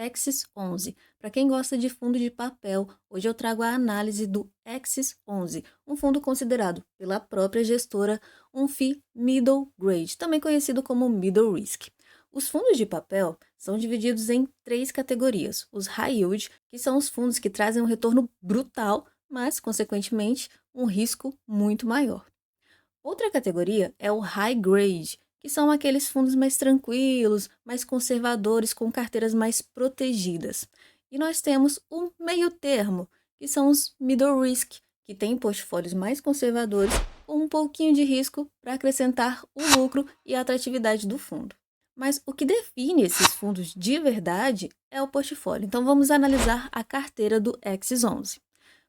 Axis 11. Para quem gosta de fundo de papel, hoje eu trago a análise do Axis 11, um fundo considerado pela própria gestora um FII Middle Grade, também conhecido como Middle Risk. Os fundos de papel são divididos em três categorias: os High Yield, que são os fundos que trazem um retorno brutal, mas, consequentemente, um risco muito maior. Outra categoria é o High Grade, que são aqueles fundos mais tranquilos, mais conservadores, com carteiras mais protegidas. E nós temos o meio termo, que são os Middle Risk, que têm portfólios mais conservadores, com um pouquinho de risco para acrescentar o lucro e a atratividade do fundo. Mas o que define esses fundos de verdade é o portfólio. Então vamos analisar a carteira do Axis 11.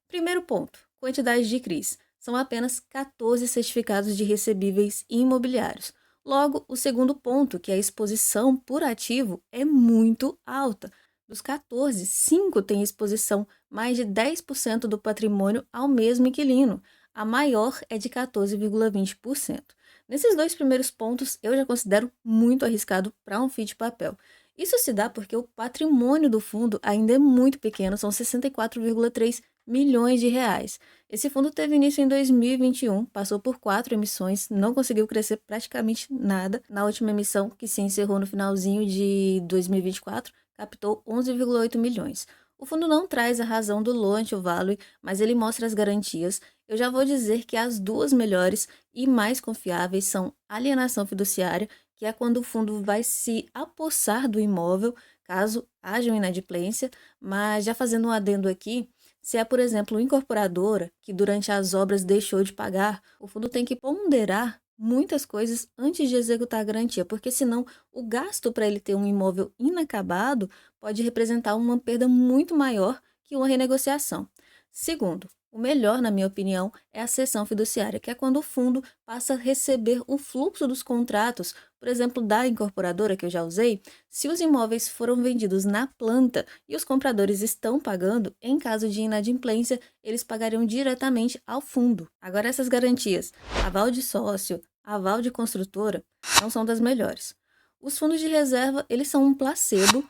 Primeiro ponto, quantidade de CRIs. São apenas 14 certificados de recebíveis imobiliários. Logo, o segundo ponto, que é a exposição por ativo, é muito alta. Dos 14, 5 têm exposição mais de 10% do patrimônio ao mesmo inquilino. A maior é de 14,20%. Nesses dois primeiros pontos, eu já considero muito arriscado para um FII de papel. Isso se dá porque o patrimônio do fundo ainda é muito pequeno, são 64,3 milhões de reais. Esse fundo teve início em 2021, passou por 4 emissões, não conseguiu crescer praticamente nada. Na última emissão, que se encerrou no finalzinho de 2024, captou 11,8 milhões. O fundo não traz a razão do loan to value, mas ele mostra as garantias. Eu já vou dizer que as duas melhores e mais confiáveis são alienação fiduciária, que é quando o fundo vai se apossar do imóvel, caso haja uma inadimplência, mas já fazendo um adendo aqui, se é, por exemplo, uma incorporadora que durante as obras deixou de pagar, o fundo tem que ponderar muitas coisas antes de executar a garantia, porque senão o gasto para ele ter um imóvel inacabado pode representar uma perda muito maior que uma renegociação. Segundo, o melhor, na minha opinião, é a cessão fiduciária, que é quando o fundo passa a receber o fluxo dos contratos, por exemplo, da incorporadora que eu já usei. Se os imóveis foram vendidos na planta e os compradores estão pagando, em caso de inadimplência, eles pagariam diretamente ao fundo. Agora, essas garantias, aval de sócio, aval de construtora, não são das melhores. Os fundos de reserva, eles são um placebo,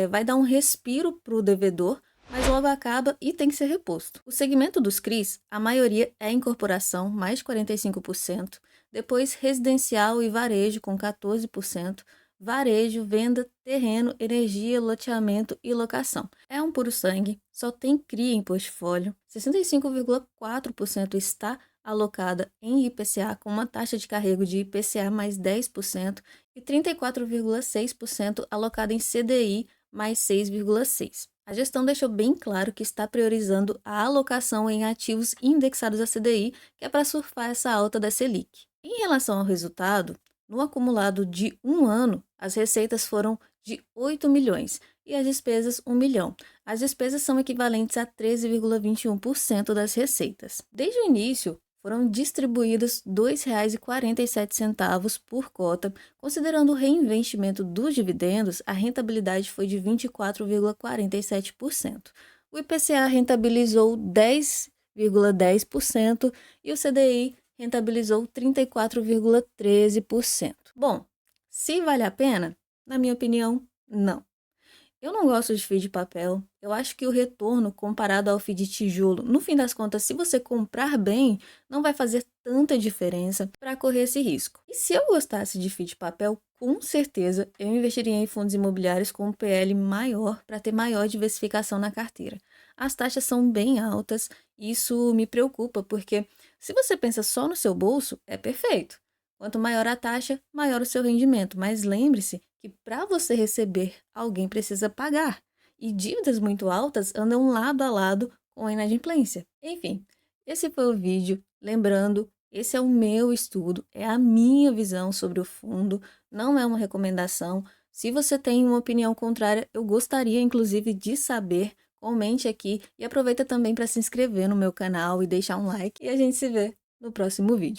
vai dar um respiro para o devedor, mas logo acaba e tem que ser reposto. O segmento dos CRIs, a maioria é incorporação, mais de 45%, depois residencial e varejo com 14%, varejo, venda, terreno, energia, loteamento e locação. É um puro sangue, só tem CRI em portfólio, 65,4% está alocada em IPCA com uma taxa de carrego de IPCA mais 10% e 34,6% alocada em CDI mais 6,6%. A gestão deixou bem claro que está priorizando a alocação em ativos indexados a CDI, que é para surfar essa alta da Selic. Em relação ao resultado, no acumulado de um ano, as receitas foram de 8 milhões e as despesas 1 milhão. As despesas são equivalentes a 13,21% das receitas. Desde o início, foram distribuídos R$ 2,47 por cota. Considerando o reinvestimento dos dividendos, a rentabilidade foi de 24,47%. O IPCA rentabilizou 10,10% e o CDI rentabilizou 34,13%. Bom, se vale a pena? Na minha opinião, não. Eu não gosto de FII de papel. Eu acho que o retorno comparado ao FII de tijolo, no fim das contas, se você comprar bem, não vai fazer tanta diferença para correr esse risco. E se eu gostasse de FII de papel, com certeza eu investiria em fundos imobiliários com um PL maior para ter maior diversificação na carteira. As taxas são bem altas e isso me preocupa, porque se você pensa só no seu bolso, é perfeito. Quanto maior a taxa, maior o seu rendimento. Mas lembre-se que para você receber, alguém precisa pagar. E dívidas muito altas andam lado a lado com a inadimplência. Enfim, esse foi o vídeo. Lembrando, esse é o meu estudo, é a minha visão sobre o fundo, não é uma recomendação. Se você tem uma opinião contrária, eu gostaria inclusive de saber. Comente aqui e aproveita também para se inscrever no meu canal e deixar um like. E a gente se vê no próximo vídeo.